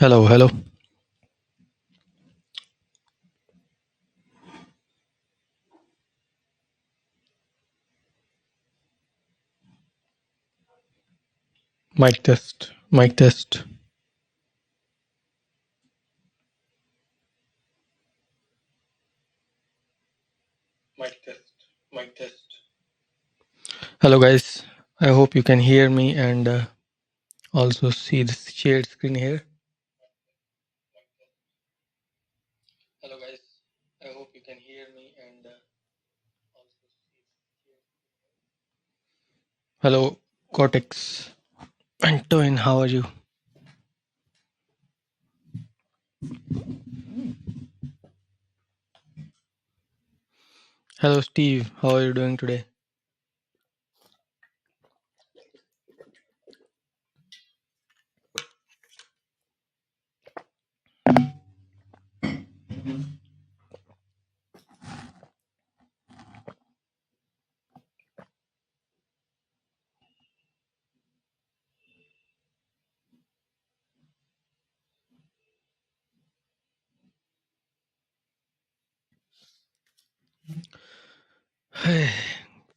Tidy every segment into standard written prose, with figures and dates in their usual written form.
Hello, hello. Mic test, mic test. Mic test, mic test. Hello, guys. I hope you can hear me and also see the shared screen here. Hello, guys. I hope you can hear me and also see. Hello, Cortex. Antoine, how are you? Hello, Steve. How are you doing today?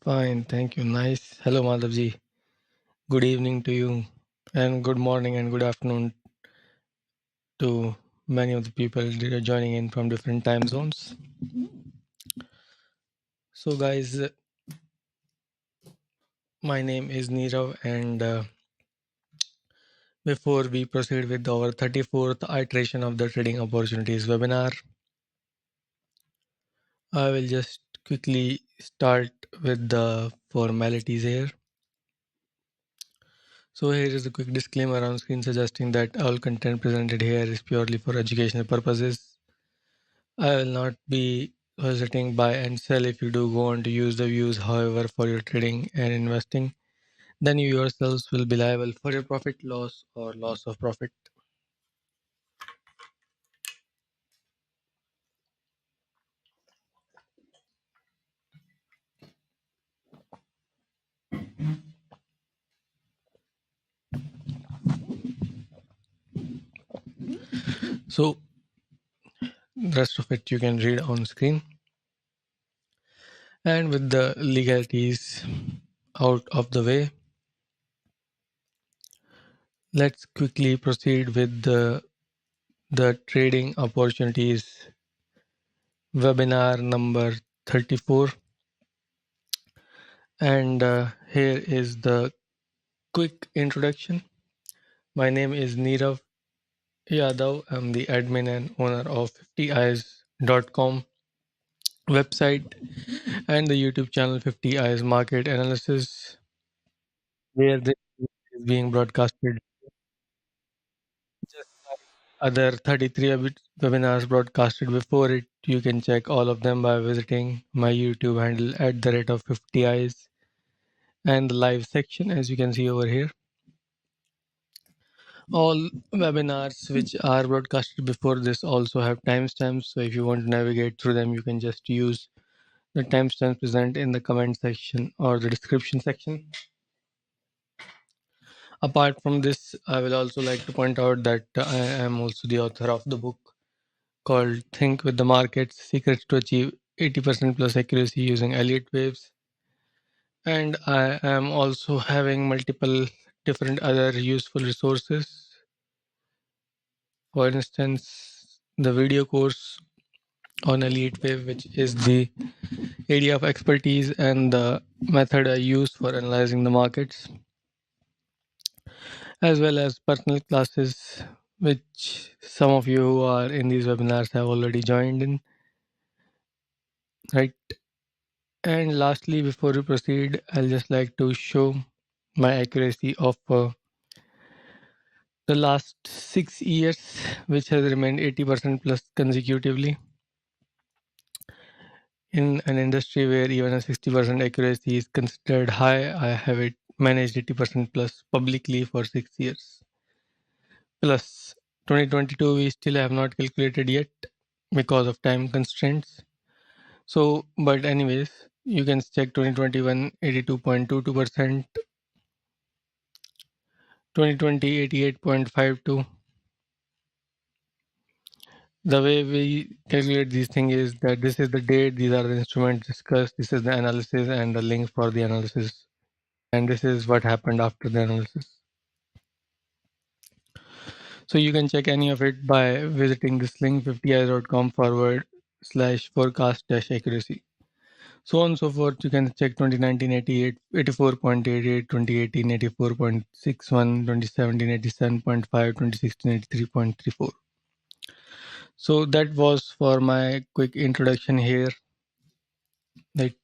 Fine, thank you. Nice. Hello, Madhavji. Good evening to you, and good morning and good afternoon to many of the people that are joining in from different time zones. So, guys, my name is Nirav, and before we proceed with our 34th iteration of the Trading Opportunities webinar, I will just quickly start with the formalities here. So here is a quick disclaimer on screen suggesting that all content presented here is purely for educational purposes. I will not be soliciting buy and sell. If you do go on to use the views, however, for your trading and investing, then you yourselves will be liable for your profit loss or loss of profit. So the rest of it you can read on screen. And with the legalities out of the way, let's quickly proceed with the Trading Opportunities webinar number 34. And here is the quick introduction. My name is Nirav Yadav. I'm the admin and owner of 50eyes.com website and the YouTube channel 50 Eyes Market Analysis, where this is being broadcasted just like other 33 webinars broadcasted before it. You can check all of them by visiting my YouTube handle at the rate of 50 Eyes and the live section, as you can see over here. All webinars which are broadcasted before this also have timestamps, so if you want to navigate through them, you can just use the timestamps present in the comment section or the description section. Apart from this, I will also like to point out that I am also the author of the book called Think with the Markets: Secrets to Achieve 80% plus accuracy using Elliott Waves. And I am also having multiple different other useful resources. For instance, the video course on Elliott Wave, which is the area of expertise and the method I use for analyzing the markets, as well as personal classes, which some of you who are in these webinars have already joined in, right? And lastly, before we proceed, I'll just like to show my accuracy of the last 6 years, which has remained 80% plus consecutively. In an industry where even a 60% accuracy is considered high, I have it managed 80% plus publicly for 6 years. Plus 2022 we still have not calculated yet because of time constraints. So, but anyways, you can check 2021 82.22%, 2020 88.52, The way we calculate these things is that this is the date, these are the instruments discussed, this is the analysis and the link for the analysis, and this is what happened after the analysis. So you can check any of it by visiting this link 50i.com/forecast-accuracy. So on and so forth. You can check 2019 88, 84.88, 2018 84.61, 2017 87.5, 2016 83.34. So that was for my quick introduction here. Right.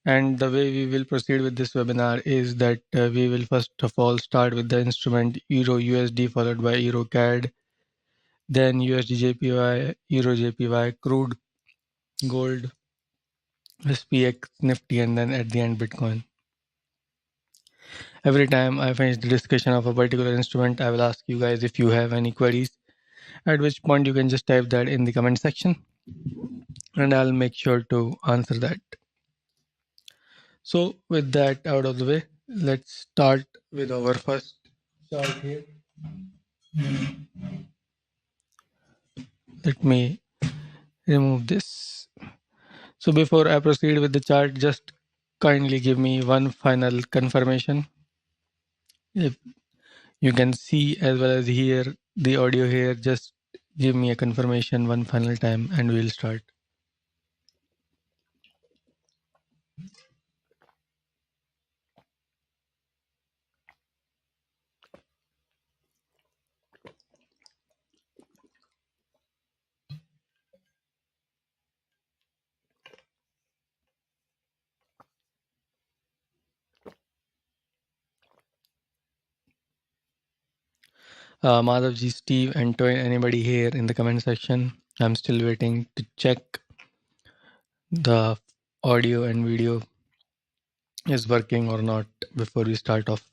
And the way we will proceed with this webinar is that we will first of all start with the instrument Euro USD followed by EURCAD, then USDJPY, EURJPY, crude, gold, SPX Nifty, and then at the end Bitcoin. Every time I finish the discussion of a particular instrument, I will ask you guys if you have any queries, at which point you can just type that in the comment section and I'll make sure to answer that. So with that out of the way, let's start with our first chart here. Let me remove this. So before I proceed with the chart, just kindly give me one final confirmation. If you can see as well as hear the audio here, just give me a confirmation one final time and we'll start. Madhavji, Steve, Antoine, anybody here in the comment section? I'm still waiting to check the audio and video is working or not before we start off.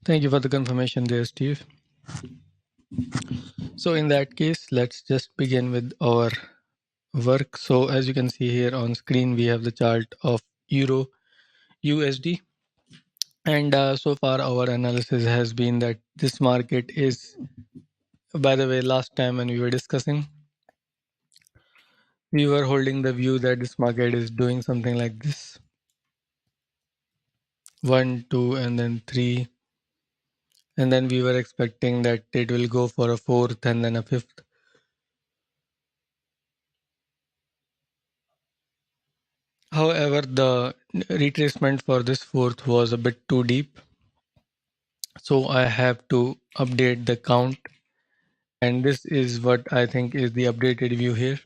Thank you for the confirmation there, Steve. So in that case, let's just begin with our work. So as you can see here on screen, we have the chart of Euro USD. And so far our analysis has been that this market is, by the way, last time when we were discussing, we were holding the view that this market is doing something like this. 1, 2, and then 3. And then we were expecting that it will go for a 4th and then a 5th. However, the retracement for this 4th was a bit too deep. So I have to update the count. And this is what I think is the updated view here.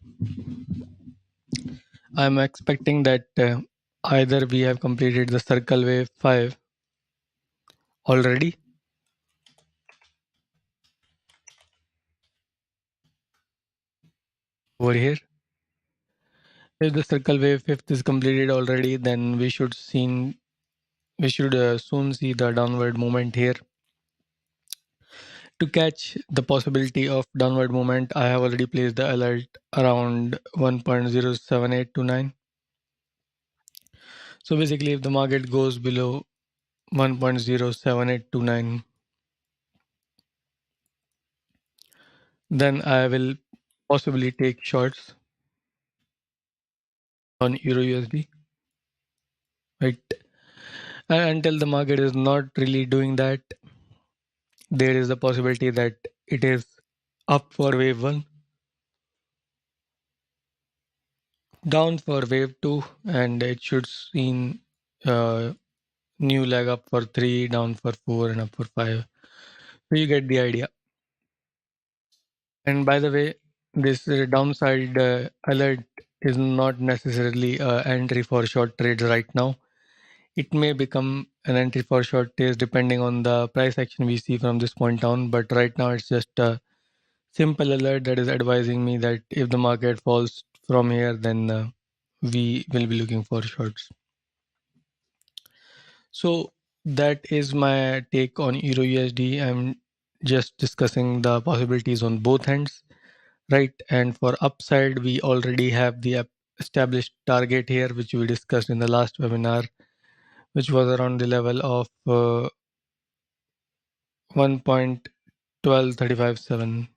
I'm expecting that either we have completed the circle wave 5 already. Over here. If the circle wave 5th is completed already, then we should soon see the downward movement here. To catch the possibility of downward movement, I have already placed the alert around 1.07829. So basically, if the market goes below 1.07829, then I will possibly take shorts on Euro USD. Right? And until the market is not really doing that, there is a possibility that it is up for wave 1, down for wave 2, and it should see new leg up for 3, down for 4, and up for 5. So you get the idea. And by the way, this downside alert is not necessarily an entry for short trades right now. It may become an entry for short trades depending on the price action we see from this point on. But right now, it's just a simple alert that is advising me that if the market falls from here, then we will be looking for shorts. So that is my take on Euro USD. I'm just discussing the possibilities on both ends, right? And for upside, we already have the established target here, which we discussed in the last webinar, which was around the level of 1.12357.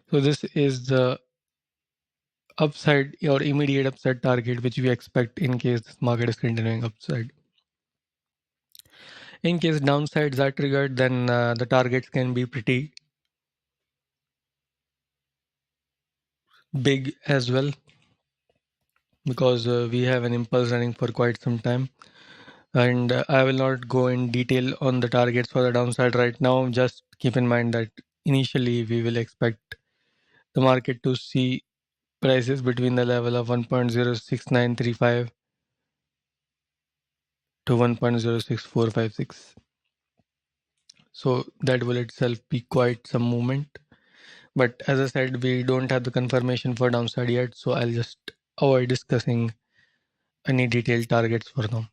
So this is the upside or immediate upside target which we expect in case this market is continuing upside. In case downsides are triggered, then the targets can be pretty big as well, because we have an impulse running for quite some time. And I will not go in detail on the targets for the downside right now. Just keep in mind that initially we will expect the market to see prices between the level of 1.06935 to 1.06456. So that will itself be quite some movement. But as I said, we don't have the confirmation for downside yet, so I'll just avoid discussing any detailed targets for now.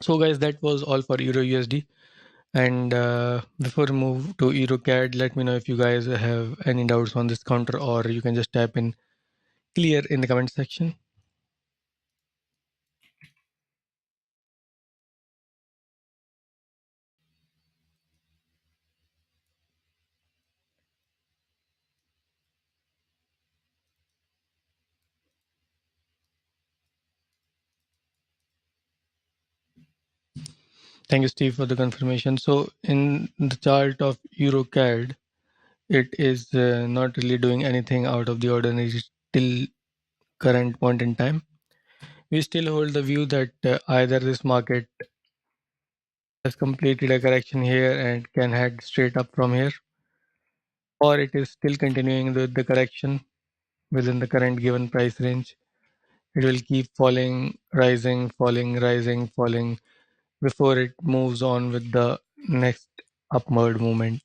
So guys, that was all for Euro USD. And before we move to EURCAD, let me know if you guys have any doubts on this counter, or you can just type in clear in the comment section. Thank you, Steve, for the confirmation. So in the chart of EURCAD, it is not really doing anything out of the ordinary till current point in time. We still hold the view that either this market has completed a correction here and can head straight up from here, or it is still continuing the correction within the current given price range. It will keep falling, rising, falling, rising, falling before it moves on with the next upward movement.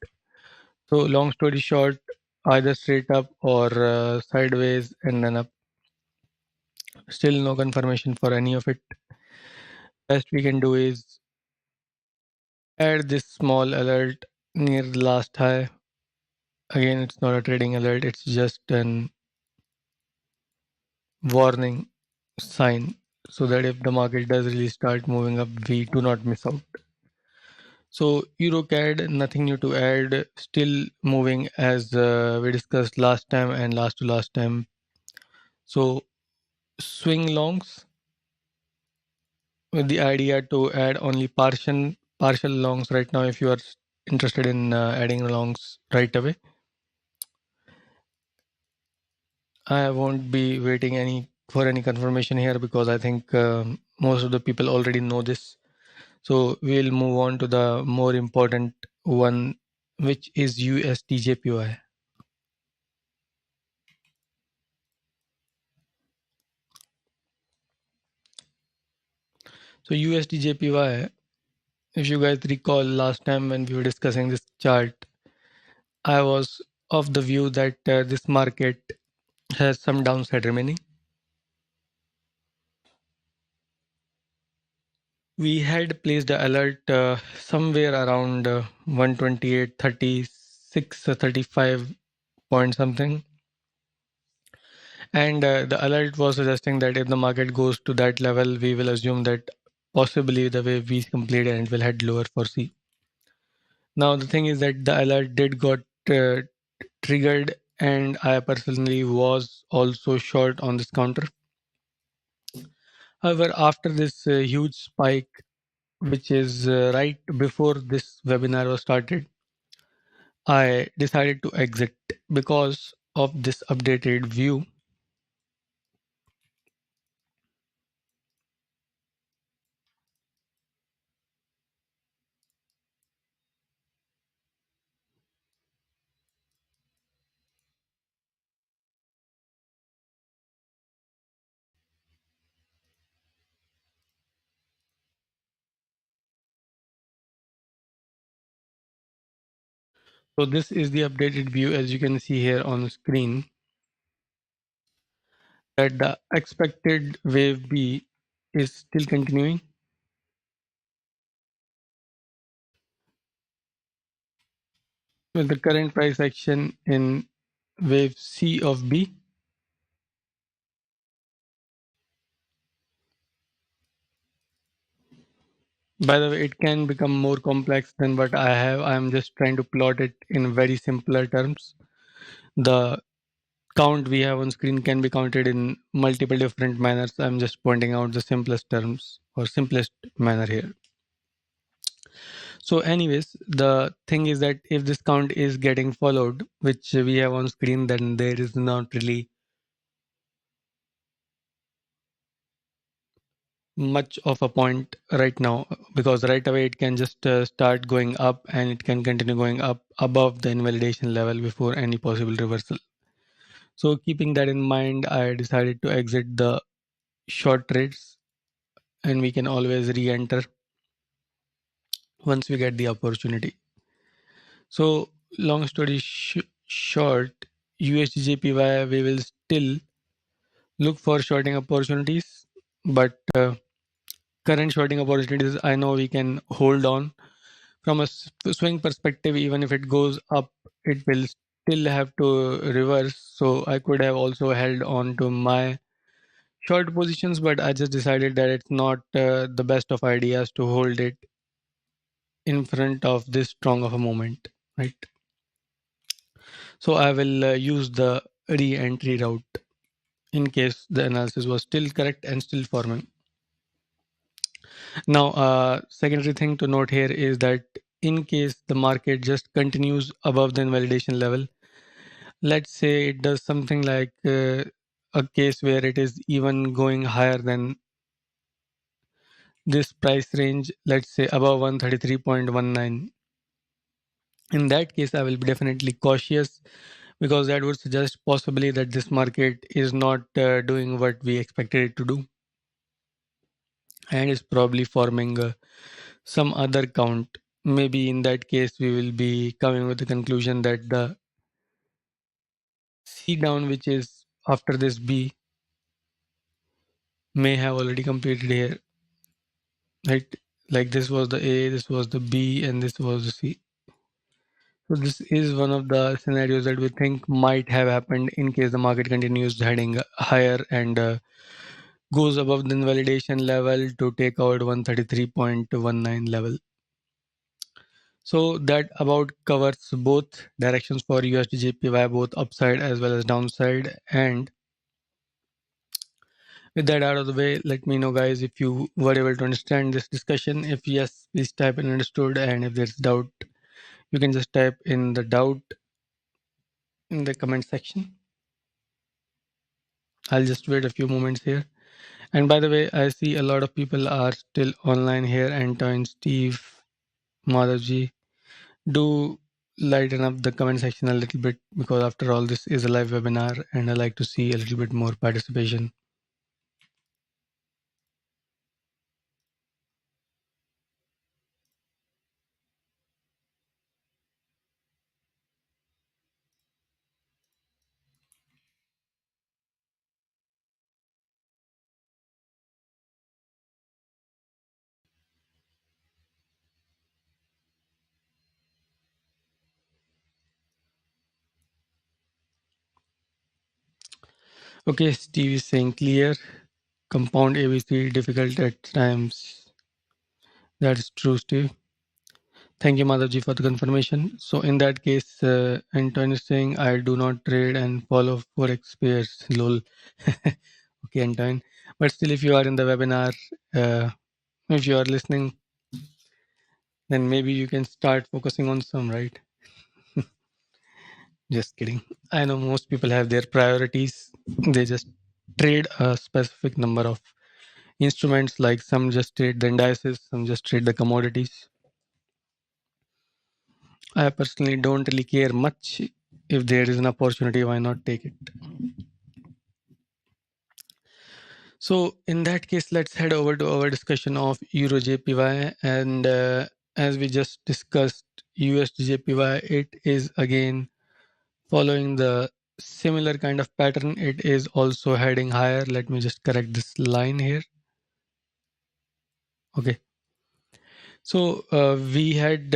So, long story short, either straight up or sideways and then up. Still no confirmation for any of it. Best we can do is add this small alert near the last high. Again, it's not a trading alert, it's just an warning sign so that if the market does really start moving up, we do not miss out. So EuroCAD, nothing new to add, still moving as we discussed last time and last to last time. So swing longs with the idea to add only partial longs right now if you are interested in adding longs right away. I won't be waiting for any confirmation here because I think most of the people already know this. So we'll move on to the more important one, which is USDJPY. So USDJPY, if you guys recall last time when we were discussing this chart, I was of the view that this market has some downside remaining. We had placed the alert somewhere around 128.36 35 point something, and the alert was suggesting that if the market goes to that level, we will assume that possibly the wave we completed and will head lower for C. Now the thing is that the alert did got triggered, and I personally was also short on this counter. However, after this huge spike, which is right before this webinar was started, I decided to exit because of this updated view. So this is the updated view, as you can see here on the screen, that the expected wave B is still continuing. With the current price action in wave C of B. By the way, it can become more complex than what I have. I'm just trying to plot it in very simpler terms. The count we have on screen can be counted in multiple different manners. I'm just pointing out the simplest terms or simplest manner here. So anyways, the thing is that if this count is getting followed, which we have on screen, then there is not really much of a point right now, because right away it can just start going up and it can continue going up above the invalidation level before any possible reversal. So keeping that in mind, I decided to exit the short trades, and we can always re-enter once we get the opportunity. So long story short, USDJPY, we will still look for shorting opportunities, but current shorting opportunities, I know we can hold on. From a swing perspective, even if it goes up, it will still have to reverse. So I could have also held on to my short positions, but I just decided that it's not the best of ideas to hold it in front of this strong of a moment, right? So I will use the re-entry route in case the analysis was still correct and still forming. Now, secondary thing to note here is that in case the market just continues above the invalidation level, let's say it does something like a case where it is even going higher than this price range, let's say above 133.19. In that case, I will be definitely cautious, because that would suggest possibly that this market is not doing what we expected it to do, and is probably forming some other count. Maybe in that case, we will be coming with the conclusion that the C down, which is after this B, may have already completed here, right? Like this was the A, this was the B, and this was the C. So this is one of the scenarios that we think might have happened in case the market continues heading higher and goes above the invalidation level to take out 133.19 level. So that about covers both directions for USDJPY, both upside as well as downside. And with that out of the way, let me know, guys, if you were able to understand this discussion. If yes, please type in understood, and if there's doubt, you can just type in the doubt in the comment section. I'll just wait a few moments here. And by the way, I see a lot of people are still online here. Anton, Steve, Madhavji, do lighten up the comment section a little bit, because after all, this is a live webinar and I like to see a little bit more participation. Okay, Steve is saying clear. Compound ABC difficult at times. That's true, Steve. Thank you, Madhavji, for the confirmation. So in that case, Anton is saying I do not trade and follow Forex pairs. Lol. Okay, Anton. But still, if you are in the webinar, if you are listening, then maybe you can start focusing on some, right? Just kidding. I know most people have their priorities. They just trade a specific number of instruments, like some just trade the indices, some just trade the commodities. I personally don't really care much. If there is an opportunity, why not take it? So in that case, let's head over to our discussion of EURJPY. And as we just discussed, USDJPY, it is again following the similar kind of pattern. It is also heading higher. Let me just correct this line here. Okay, so we had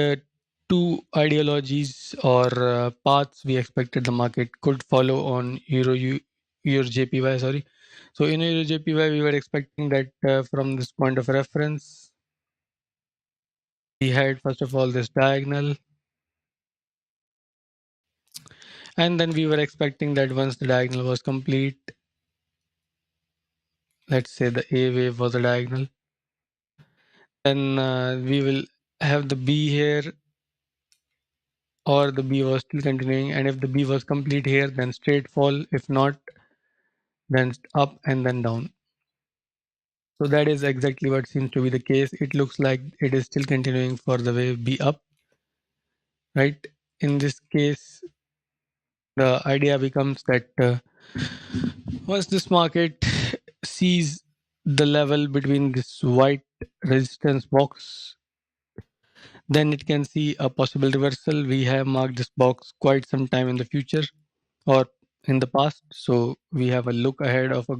two ideologies or paths we expected the market could follow on EURJPY. Sorry, so in EURJPY we were expecting that from this point of reference we had first of all this diagonal, and then we were expecting that once the diagonal was complete, let's say the A wave was a diagonal, then we will have the B here, or the B was still continuing, and if the B was complete here, then straight fall. If not, then up and then down. So that is exactly what seems to be the case. It looks like it is still continuing for the wave B up, right? In this case, the idea becomes that once this market sees the level between this white resistance box, then it can see a possible reversal. We have marked this box quite some time in the future or in the past, so we have a look ahead of a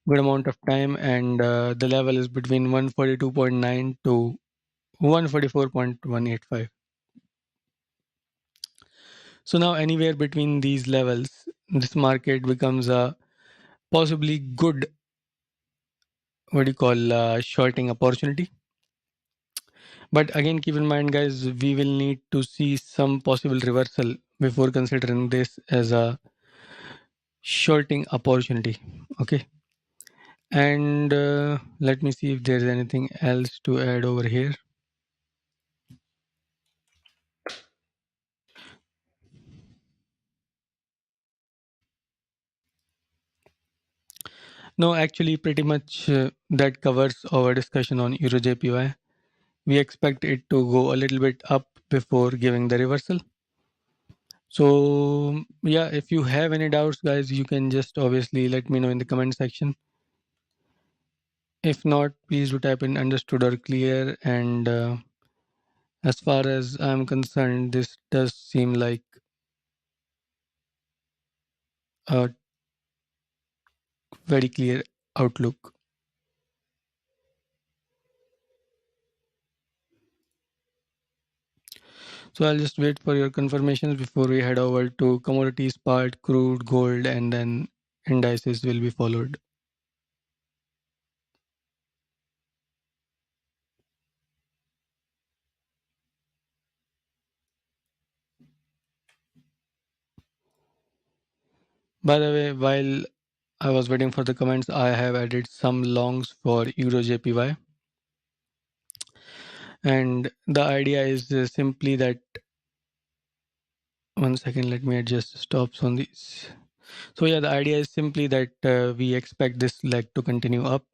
good amount of time, and the level is between 142.9 to 144.185. So now anywhere between these levels, this market becomes a possibly good, what do you call, shorting opportunity. But again, keep in mind, guys, we will need to see some possible reversal before considering this as a shorting opportunity. Okay. And let me see if there's anything else to add over here. No, actually, pretty much that covers our discussion on EURJPY. We expect it to go a little bit up before giving the reversal. So yeah, if you have any doubts, guys, you can just obviously let me know in the comment section. If not, please do type in understood or clear. And as far as I'm concerned, this does seem like a very clear outlook. So I'll just wait for your confirmations before we head over to commodities part, crude, gold, and then indices will be followed. By the way, while I was waiting for the comments, I have added some longs for EURJPY. And the idea is simply that, one second, let me adjust the stops on these. So yeah, the idea is simply that we expect this leg to continue up.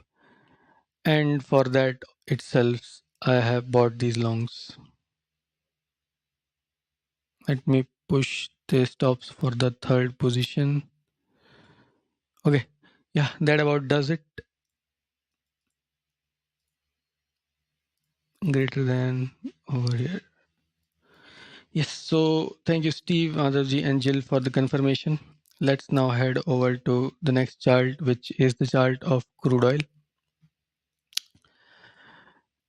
And for that itself, I have bought these longs. Let me push the stops for the third position. Okay, yeah, that about does it. Greater than over here. Yes, so thank you, Steve, Madhavji, and Jill for the confirmation. Let's now head over to the next chart, which is the chart of crude oil.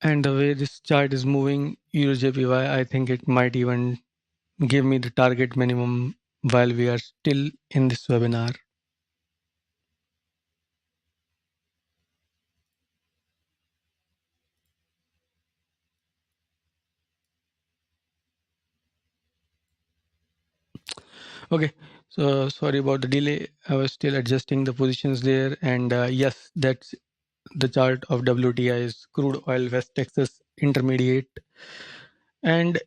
And the way this chart is moving, EURJPY, I think it might even give me the target minimum while we are still in this webinar. Okay, so sorry about the delay. I was still adjusting the positions there. And yes, that's the chart of WTI is crude oil West Texas Intermediate. And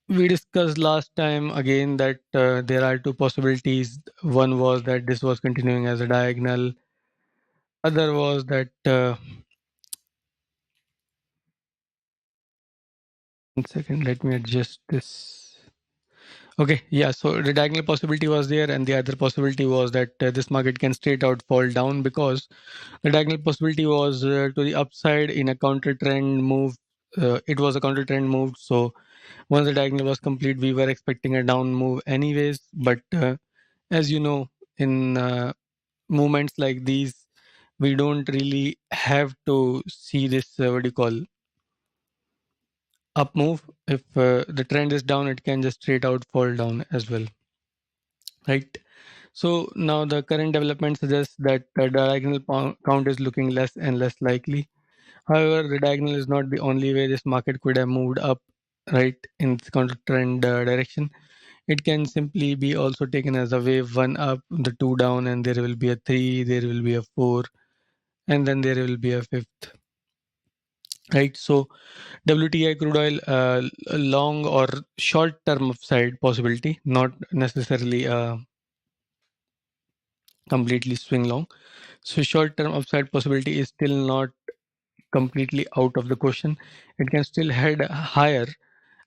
we discussed last time again that there are two possibilities. One was that this was continuing as a diagonal. Other was that, one second, let me adjust this. Okay, yeah, so the diagonal possibility was there, and the other possibility was that this market can straight out fall down, because the diagonal possibility was to the upside in a counter trend move. It was a counter trend move, so once the diagonal was complete, we were expecting a down move anyways. But as you know, in movements like these, we don't really have to see this what do you call up move. If the trend is down, it can just straight out fall down as well, right? So now the current development suggests that the diagonal count is looking less and less likely. However, the diagonal is not the only way this market could have moved up, right, in its counter trend direction. It can simply be also taken as a wave, one up, the two down, and there will be a three, there will be a four, and then there will be a fifth, right? So WTI crude oil, long or short term upside possibility, not necessarily completely swing long. So short term upside possibility is still not completely out of the question. It can still head higher,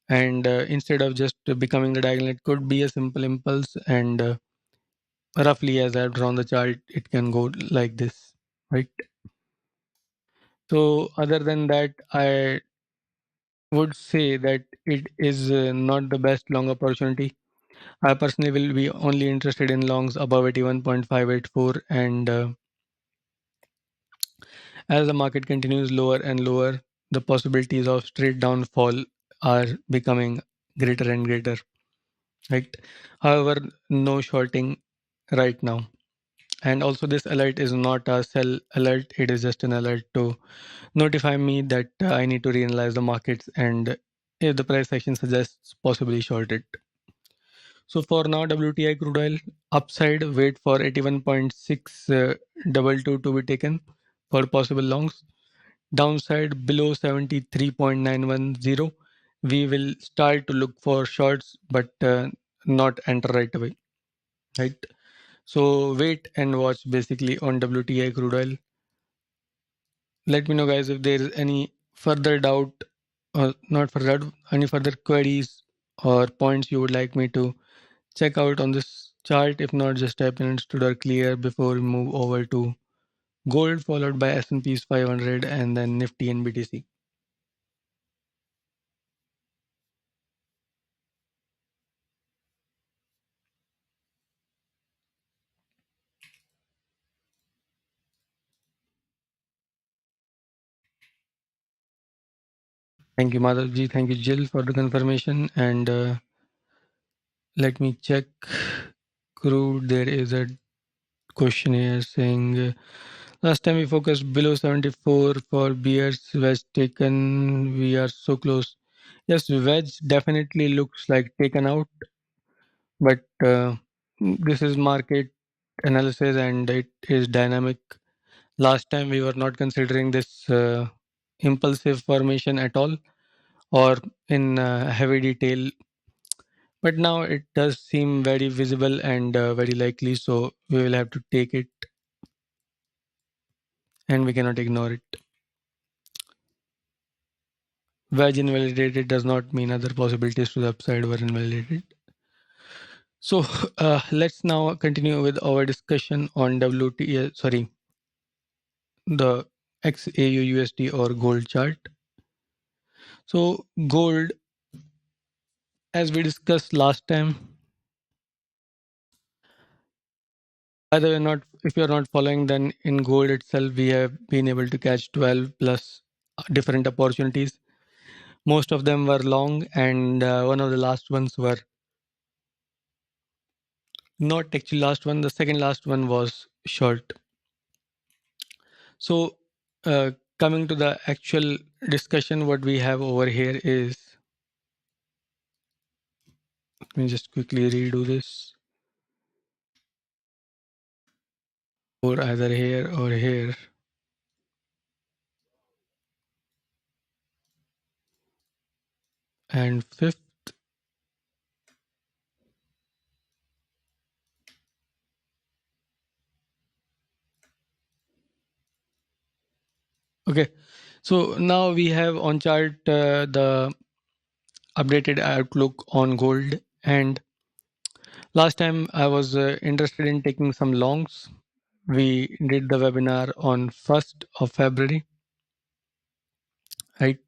and instead of just becoming the diagonal, it could be a simple impulse, and roughly as I've drawn the chart, it can go like this, right? So other than that, I would say that it is not the best long opportunity. I personally will be only interested in longs above 81.584, and as the market continues lower and lower, the possibilities of straight downfall are becoming greater and greater, right? However, no shorting right now. And also, this alert is not a sell alert, it is just an alert to notify me that I need to reanalyze the markets, and if the price action suggests, possibly short it. So for now, WTI crude oil upside, wait for 81.622 to be taken for possible longs. Downside below 73.910, we will start to look for shorts, but not enter right away, right? So wait and watch basically on WTI crude oil. Let me know, guys, if there is any further doubt, or not further doubt, any further queries or points you would like me to check out on this chart. If not, just type in understood or clear before we move over to gold, followed by S&P's 500, and then Nifty and BTC. Thank you, Madhavji. Thank you, Jill, for the confirmation. And let me check crude. There is a question here saying last time we focused below 74 for bears, wedge taken. We are so close. Yes, wedge definitely looks like taken out, but this is market analysis and it is dynamic. Last time we were not considering this impulsive formation at all or in heavy detail, but now it does seem very visible and very likely, so we will have to take it and we cannot ignore it. Wedge invalidated does not mean other possibilities to the upside were invalidated. So let's now continue with our discussion on the XAU USD or gold chart. So gold, as we discussed last time, by the way, not if you're not following, then in gold itself we have been able to catch 12 plus different opportunities. Most of them were long, and one of the last ones were not actually last one. The second last one was short. So coming to the actual discussion, what we have over here is, let me just quickly redo this, or either here or here. And fifth, okay. So now we have on chart the updated outlook on gold. And last time I was interested in taking some longs. We did the webinar on 1st of February, right?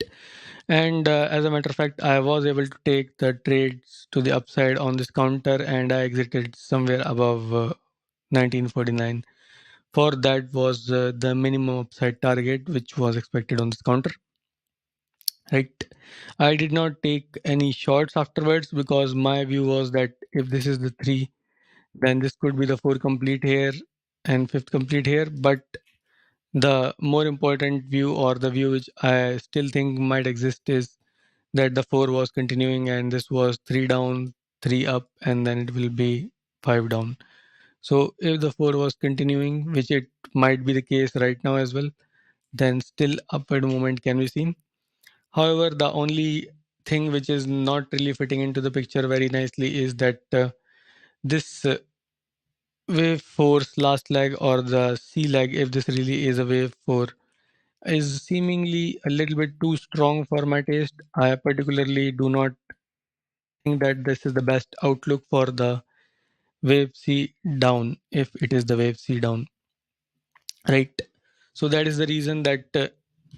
And as a matter of fact, I was able to take the trades to the upside on this counter, and I exited somewhere above 1949. For that was the minimum upside target which was expected on this counter. Right. I did not take any shorts afterwards because my view was that if this is the 3, then this could be the 4 complete here and 5th complete here. But the more important view, or the view which I still think might exist, is that the 4 was continuing and this was 3 down, 3 up, and then it will be 5 down. So if the 4 was continuing, which it might be the case right now as well, then still upward movement can be seen. However, the only thing which is not really fitting into the picture very nicely is that this wave 4's last leg, or the C leg, if this really is a wave 4, is seemingly a little bit too strong for my taste. I particularly do not think that this is the best outlook for the wave C down, if it is the wave C down, right? So that is the reason that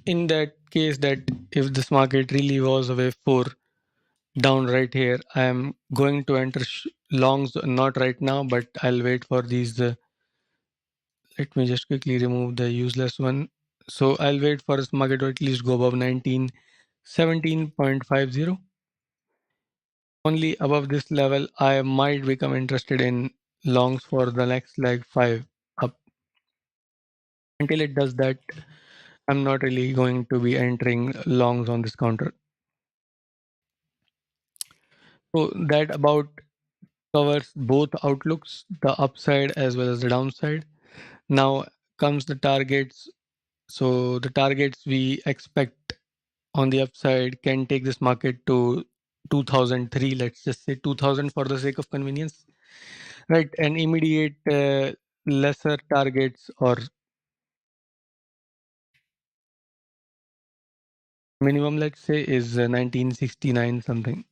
in that case, that if this market really was a wave 4 down right here, I am going to enter longs, not right now, but I'll wait for these. Let me just quickly remove the useless one. So I'll wait for this market to at least go above 1917.50. Only above this level, I might become interested in longs for the next leg 5 up. Until it does that, I'm not really going to be entering longs on this counter. So that about covers both outlooks, the upside as well as the downside. Now comes the targets. So the targets we expect on the upside can take this market to 2003. Let's just say 2000 for the sake of convenience, right? And immediate lesser targets, or minimum, let's say, is 1969 something.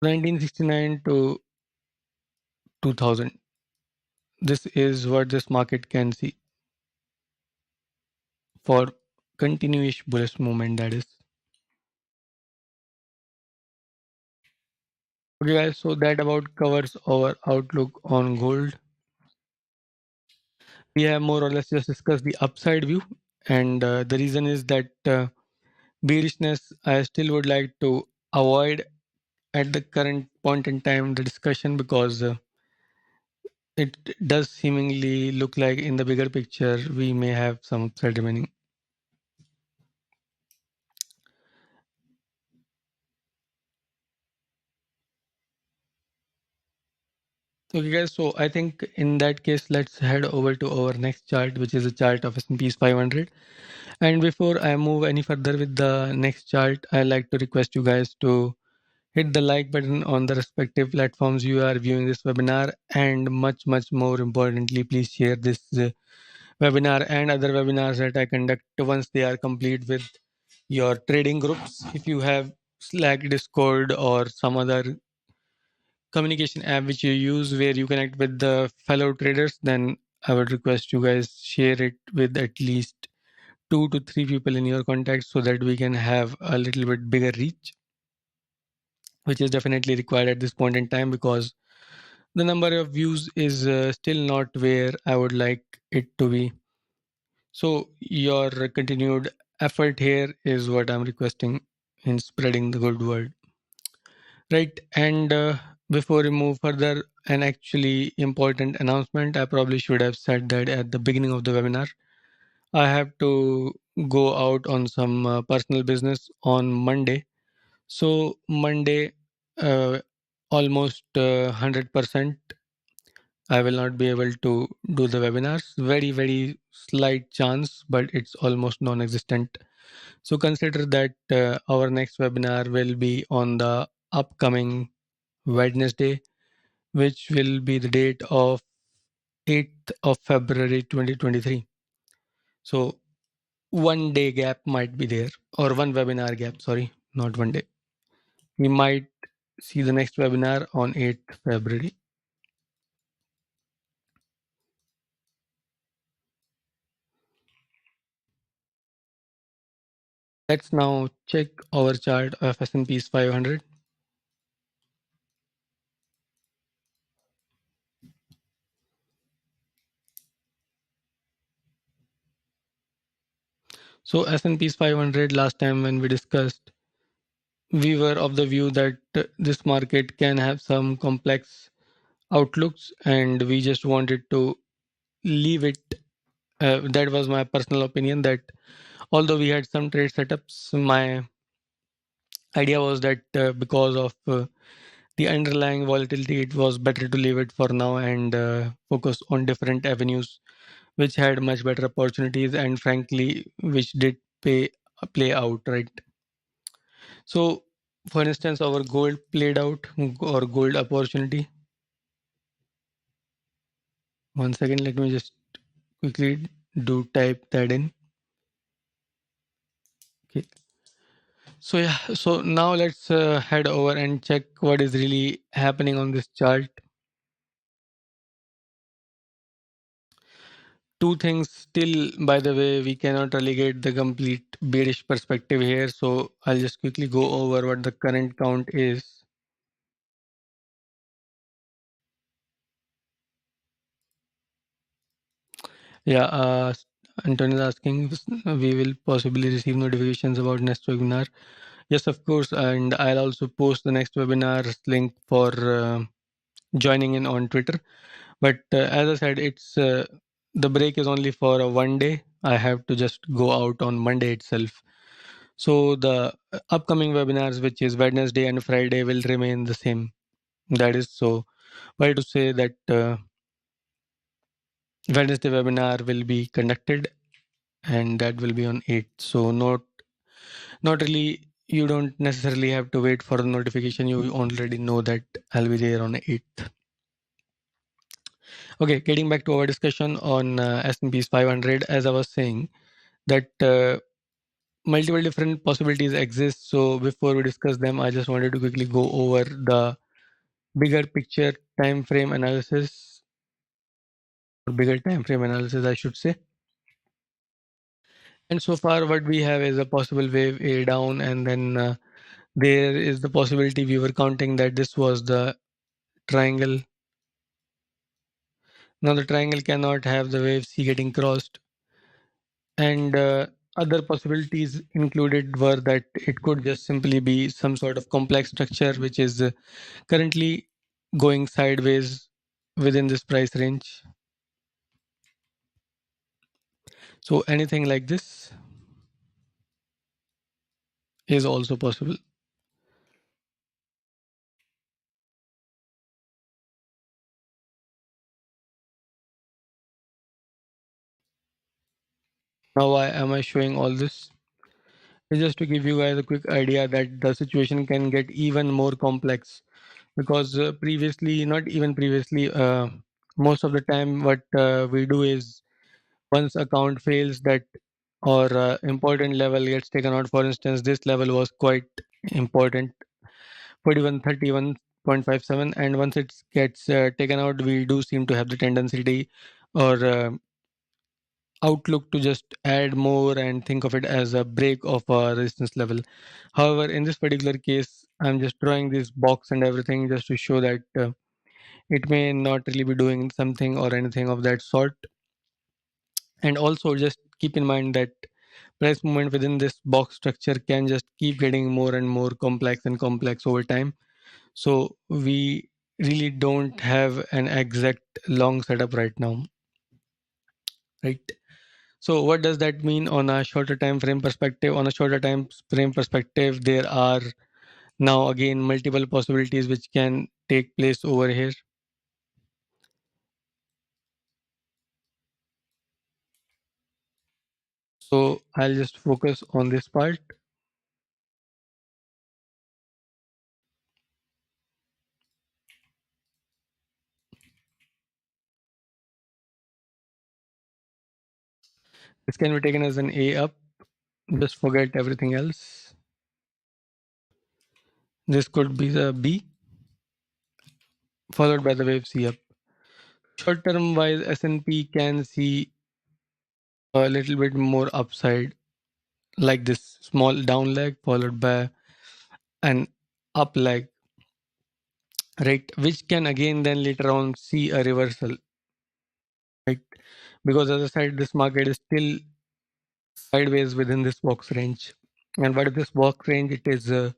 1969 to 2000. This is what this market can see for continuous bullish movement, that is. Okay guys, so that about covers our outlook on gold. We have more or less just discussed the upside view, and the reason is that bearishness, I still would like to avoid at the current point in time the discussion, because it does seemingly look like in the bigger picture we may have some upside remaining. Okay guys, so I think in that case, let's head over to our next chart, which is a chart of S&P's 500. And before I move any further with the next chart, I like to request you guys to hit the like button on the respective platforms you are viewing this webinar, and much more importantly, please share this webinar and other webinars that I conduct once they are complete with your trading groups. If you have Slack, Discord, or some other communication app which you use where you connect with the fellow traders, then I would request you guys share it with at least 2 to 3 people in your contacts, so that we can have a little bit bigger reach, which is definitely required at this point in time, because the number of views is still not where I would like it to be. So your continued effort here is what I'm requesting in spreading the good word. Right. And before we move further, an actually important announcement. I probably should have said that at the beginning of the webinar. I have to go out on some personal business on Monday. So Monday, almost 100%, I will not be able to do the webinars. Very slight chance, but it's almost non-existent. So consider that our next webinar will be on the upcoming Wednesday, which will be the date of 8th of February 2023. So 1 day gap might be there, or one webinar gap, sorry, not 1 day. We might see the next webinar on 8th February. Let's now check our chart of S&P's 500. So S&P's 500, last time when we discussed, we were of the view that this market can have some complex outlooks, and we just wanted to leave it. That was my personal opinion, that although we had some trade setups, my idea was that because of the underlying volatility, it was better to leave it for now and focus on different avenues which had much better opportunities and frankly which did play out, right? So for instance, our gold played out, or gold opportunity. One second, let me just quickly do type that in. Okay. So yeah, so now let's head over and check what is really happening on this chart. Two things still, by the way, we cannot relegate the complete bearish perspective here. So I'll just quickly go over what the current count is. Yeah, Anton is asking, we will possibly receive notifications about next webinar. Yes, of course, and I'll also post the next webinar link for joining in on Twitter. But as I said, it's the break is only for a one day. I have to just go out on Monday itself. So the upcoming webinars, which is Wednesday and Friday, will remain the same. That is so. Why to say that Wednesday webinar will be conducted, and that will be on 8th. So not really. You don't necessarily have to wait for the notification. You already know that I'll be there on 8th. Okay, getting back to our discussion on S&P's 500, as I was saying, that multiple different possibilities exist. So before we discuss them, I just wanted to quickly go over the bigger picture time frame analysis, or bigger time frame analysis, I should say. And so far, what we have is a possible wave A down, and then there is the possibility we were counting that this was the triangle. Now the triangle cannot have the wave C getting crossed, and other possibilities included were that it could just simply be some sort of complex structure which is currently going sideways within this price range. So anything like this is also possible. Now why am I showing all this? It's just to give you guys a quick idea that the situation can get even more complex, because previously, not even previously, most of the time what we do is, once account fails, that or important level gets taken out. For instance, this level was quite important, 4131.57, and once it gets taken out, we do seem to have the tendency or outlook to just add more and think of it as a break of a resistance level. However, in this particular case, I'm just drawing this box and everything just to show that it may not really be doing something or anything of that sort. And also just keep in mind that price movement within this box structure can just keep getting more and more complex and complex over time. So we really don't have an exact long setup right now, right? So what does that mean on a shorter time frame perspective? On a shorter time frame perspective, there are now again multiple possibilities which can take place over here. So I'll just focus on this part. This can be taken as an A up. Just forget everything else. This could be the B followed by the wave C up. Short term wise, S&P can see a little bit more upside, like this small down leg followed by an up leg, right? Which can again then later on see a reversal, right? Because as I said, this market is still sideways within this box range. And what is this box range? It is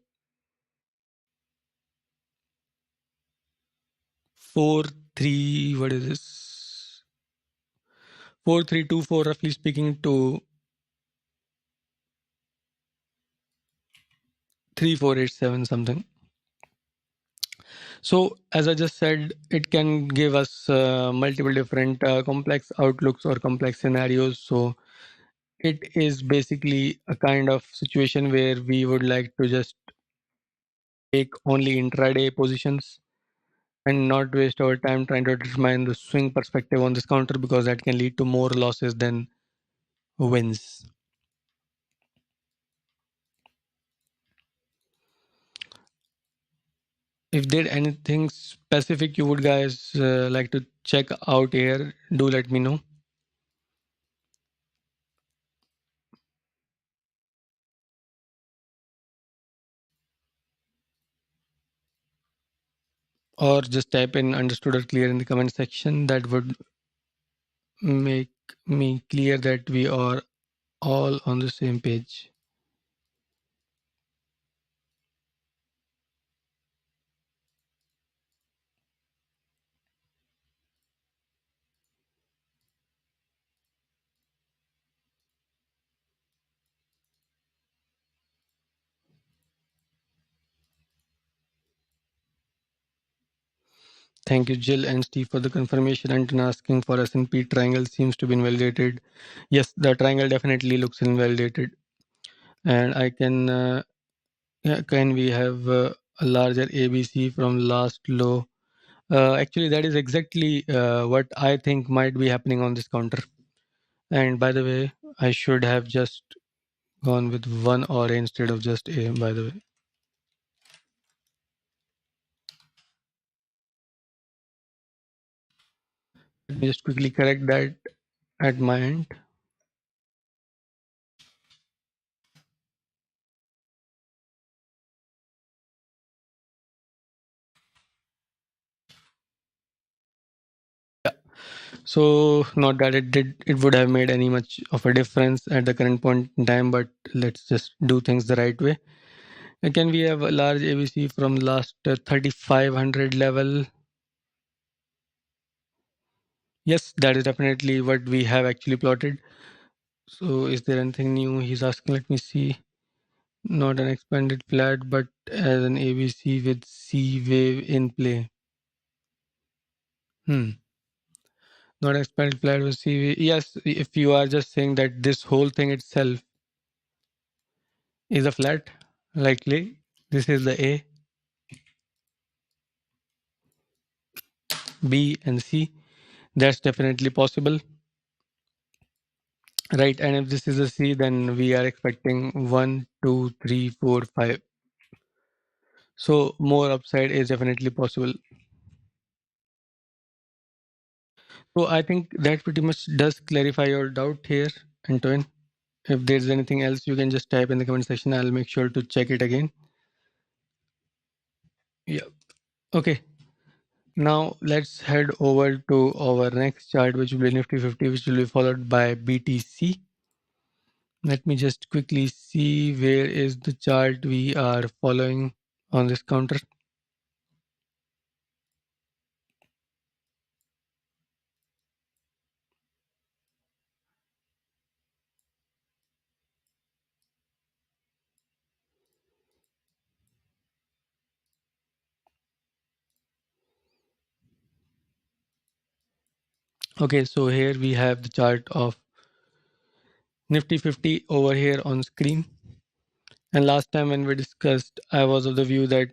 4 3, what is this, 4324 roughly speaking to 3487 something. So as I just said, it can give us multiple different complex outlooks or complex scenarios. So it is basically a kind of situation where we would like to just take only intraday positions and not waste our time trying to determine the swing perspective on this counter, because that can lead to more losses than wins. If there anything specific you would guys like to check out here, do let me know. Or just type in understood or clear in the comment section. That would make me clear that we are all on the same page. Thank you, Jill and Steve, for the confirmation. And asking for S&P triangle seems to be invalidated. Yes, the triangle definitely looks invalidated. And I can, can we have a larger ABC from last low? Actually, that is exactly what I think might be happening on this counter. And by the way, I should have just gone with one or instead of just A, by the way. Let me just quickly correct that at my end. So not that it would have made any much of a difference at the current point in time, but let's just do things the right way. Can we have a large ABC from last 3500 level? Yes, that is definitely what we have actually plotted. So is there anything new? He's asking, let me see. Not an expanded flat, but as an ABC with C wave in play. Not expanded flat with C wave. Yes, if you are just saying that this whole thing itself is a flat, likely this is the A, B, and C. That's definitely possible, right? And if this is a C, then we are expecting 1, 2, 3, 4, 5. So more upside is definitely possible. So I think that pretty much does clarify your doubt here, Antoine. If there's anything else, you can just type in the comment section. I'll make sure to check it again. Yeah. Okay. Now let's head over to our next chart, which will be Nifty 50, which will be followed by BTC. Let me just quickly see where is the chart we are following on this counter. Okay, so here we have the chart of Nifty 50 over here on screen. And last time when we discussed, I was of the view that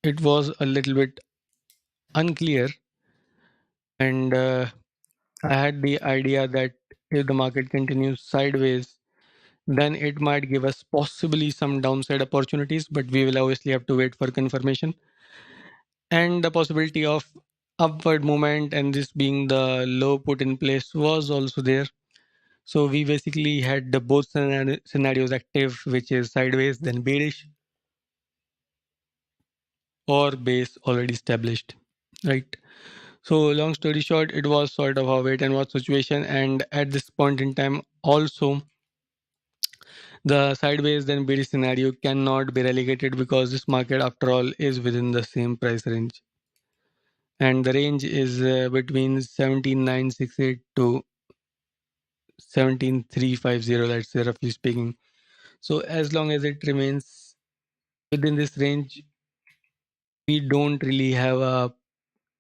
it was a little bit unclear, and I had the idea that if the market continues sideways, then it might give us possibly some downside opportunities, but we will obviously have to wait for confirmation. And the possibility of upward movement and this being the low put in place was also there. So we basically had the both scenarios active, which is sideways, then bearish, or base already established, right? So long story short, it was sort of a wait and watch situation, and at this point in time also the sideways then bearish scenario cannot be relegated because this market after all is within the same price range, and the range is between 17968 to 17350, let's say, roughly speaking. So as long as it remains within this range, we don't really have a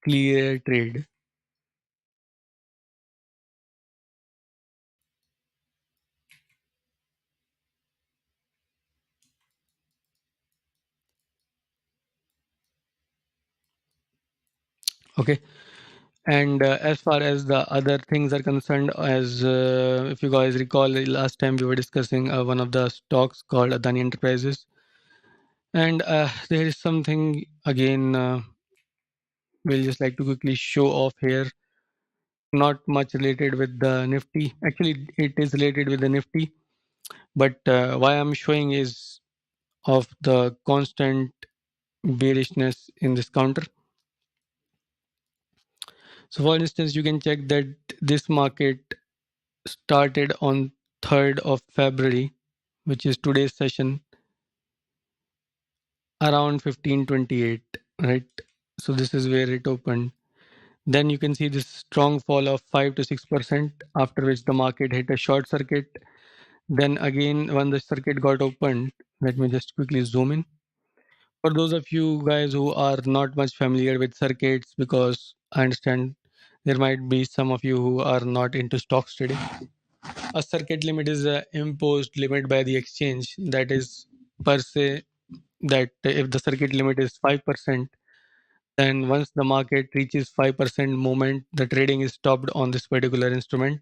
clear trade. Okay. And as far as the other things are concerned, as if you guys recall, last time we were discussing one of the stocks called Adani Enterprises, and there is something again. We'll just like to quickly show off here. Not much related with the Nifty. Actually, it is related with the Nifty, but why I'm showing is of the constant bearishness in this counter. So, for instance, you can check that this market started on 3rd of February, which is today's session, around 1528, right? So this is where it opened. Then you can see this strong fall of 5 to 6%, after which the market hit a short circuit. Then again, when the circuit got opened, let me just quickly zoom in. For those of you guys who are not much familiar with circuits, because I understand there might be some of you who are not into stocks trading. A circuit limit is an imposed limit by the exchange, that is per se that if the circuit limit is 5%, then once the market reaches 5% moment, the trading is stopped on this particular instrument,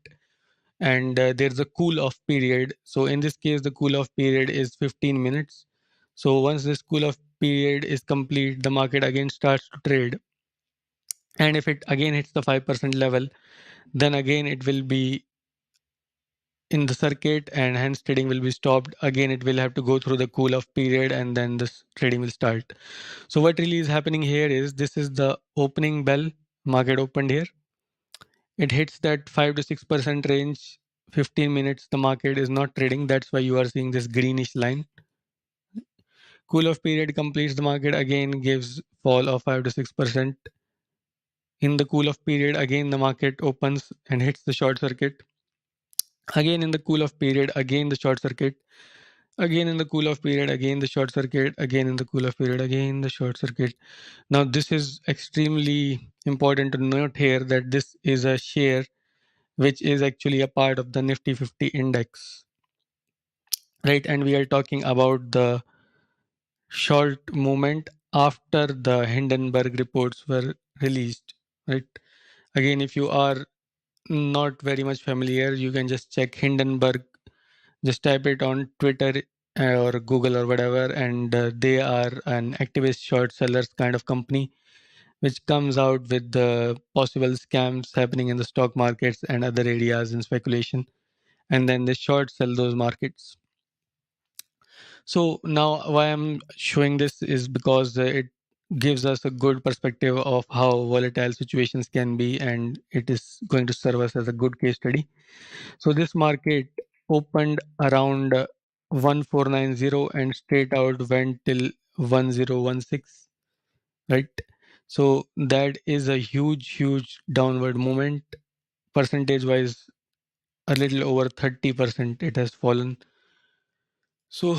and there's a cool off period. So in this case, the cool off period is 15 minutes. So once this cool off period is complete, the market again starts to trade. And if it again hits the 5% level, then again it will be in the circuit and hence trading will be stopped. Again, it will have to go through the cool off period and then this trading will start. So what really is happening here is this is the opening bell. Market opened here. It hits that 5 to 6% range. 15 minutes, the market is not trading. That's why you are seeing this greenish line. Cool off period completes, the market again gives fall of 5 to 6%. In the cool off period, again the market opens and hits the short circuit. Again in the cool off period, again the short circuit. Again in the cool off period, again the short circuit. Again in the cool off period, again the short circuit. Now this is extremely important to note here that this is a share which is actually a part of the Nifty 50 index, right? And we are talking about the short movement after the Hindenburg reports were released, right? Again, if you are not very much familiar, you can just check Hindenburg, just type it on Twitter or Google or whatever, and they are an activist short sellers kind of company which comes out with the possible scams happening in the stock markets and other areas in speculation, and then they short sell those markets. So now why I'm showing this is because it gives us a good perspective of how volatile situations can be, and it is going to serve us as a good case study. So this market opened around 1490 and straight out went till 1016, right? So that is a huge downward movement. Percentage wise, a little over 30% it has fallen. So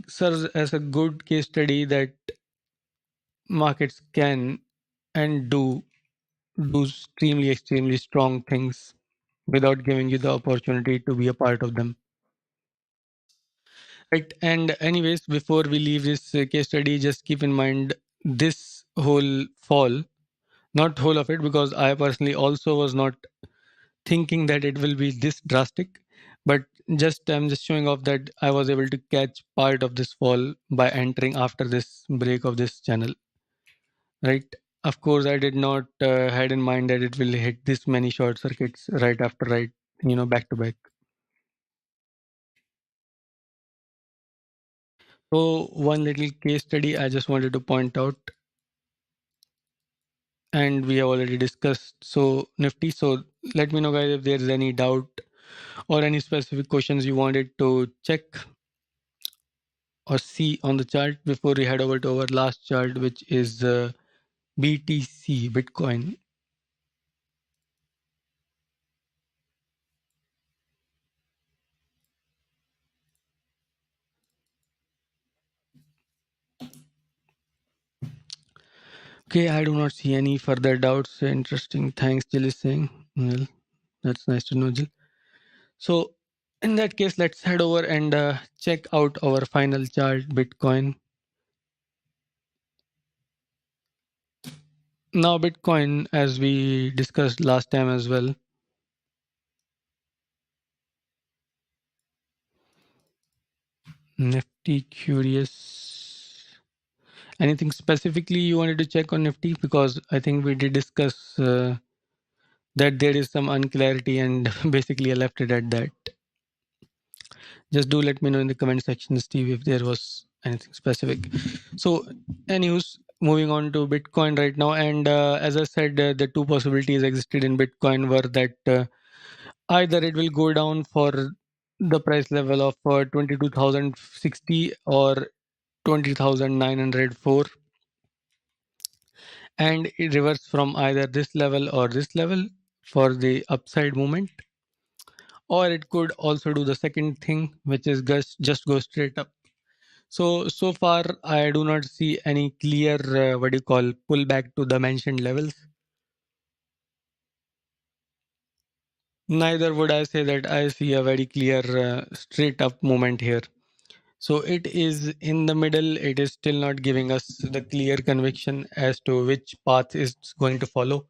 serves as a good case study that markets can and do extremely strong things without giving you the opportunity to be a part of them. Right. And anyways, before we leave this case study, just keep in mind this whole fall, not whole of it, because I personally also was not thinking that it will be this drastic. But just I'm just showing off that I was able to catch part of this fall by entering after this break of this channel. Right. Of course, I did not had in mind that it will hit this many short circuits right after right, back to back. So one little case study I just wanted to point out. and we have already discussed so Nifty. So let me know, guys, if there's any doubt or any specific questions you wanted to check or see on the chart before we head over to our last chart, which is BTC, Bitcoin. Okay, I do not see any further doubts. Interesting. Thanks, Jill is saying. Well, that's nice to know, Jill. So in that case, let's head over and check out our final chart, Bitcoin. Now, Bitcoin, as we discussed last time as well, Nifty curious. Anything specifically you wanted to check on Nifty? Because I think we did discuss that there is some unclarity, and basically I left it at that. Just do let me know in the comment section, Steve, if there was anything specific. So, anyways, moving on to Bitcoin right now. And as I said, the two possibilities existed in Bitcoin were that either it will go down for the price level of 22,060 or 20,904, and it reverses from either this level or this level for the upside movement, or it could also do the second thing, which is just go straight up. So far I do not see any clear what do you call pullback to the mentioned levels. Neither would I say that I see a very clear straight up movement here. So it is in the middle. It is still not giving us the clear conviction as to which path is going to follow.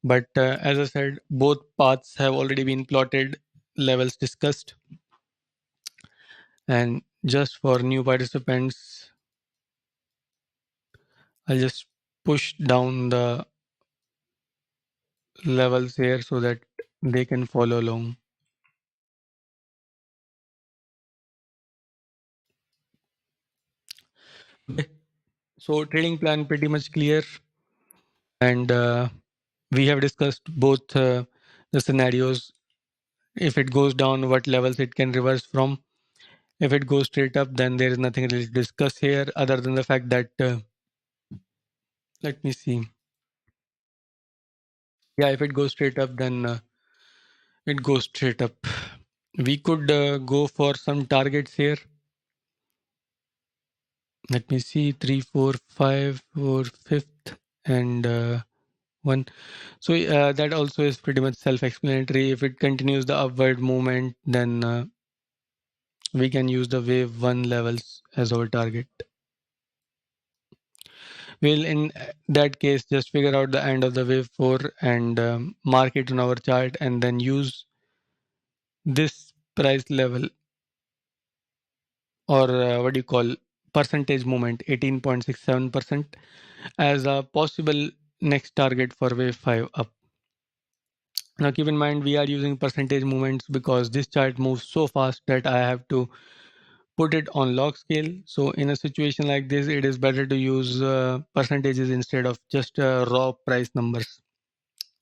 But as I said, both paths have already been plotted, levels discussed. And just for new participants, I'll just push down the levels here so that they can follow along. Okay. So trading plan pretty much clear, and we have discussed both the scenarios. If it goes down, what levels it can reverse from. If it goes straight up, then there is nothing really to discuss here other than the fact that let me see. Yeah, if it goes straight up, then it goes straight up. We could go for some targets here. Let me see, 3, 4, 5, 4, 5th, and 1. So that also is pretty much self-explanatory. If it continues the upward movement, then we can use the wave 1 levels as our target. We'll in that case just figure out the end of the wave 4 and mark it on our chart, and then use this price level, or what do you call, percentage movement, 18.67%, as a possible next target for wave 5 up. Now keep in mind, we are using percentage movements because this chart moves so fast that I have to put it on log scale. So in a situation like this, it is better to use percentages instead of just raw price numbers.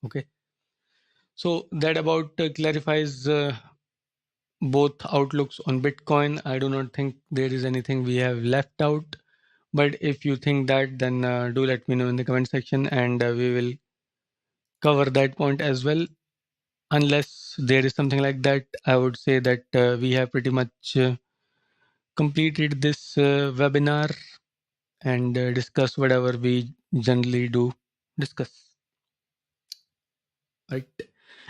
Okay. So that about clarifies both outlooks on Bitcoin. I do not think there is anything we have left out. But if you think that, then do let me know in the comment section, and we will cover that point as well. Unless there is something like that, I would say that we have pretty much completed this webinar and discuss whatever we generally do discuss. Right.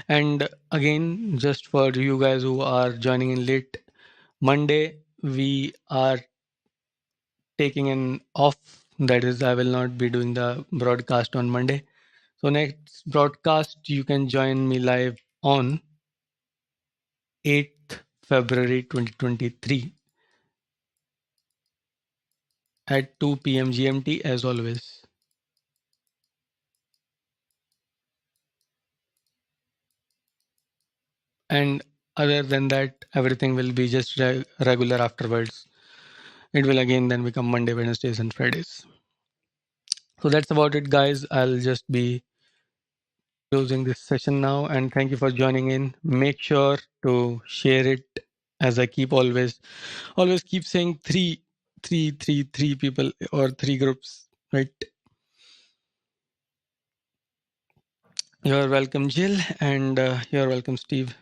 And again, just for you guys who are joining in late, Monday we are taking an off. That is, I will not be doing the broadcast on Monday. So next broadcast you can join me live on 8th February 2023 at 2 PM GMT as always. And other than that, everything will be just regular afterwards. It will again then become Monday, Wednesdays, and Fridays. So that's about it, guys. I'll just be closing this session now, and thank you for joining in. Make sure to share it, as I keep always keep saying three people or three groups, right? You're welcome, Jill, and you're welcome, Steve.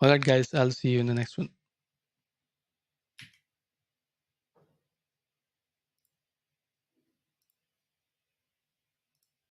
All right, guys, I'll see you in the next one.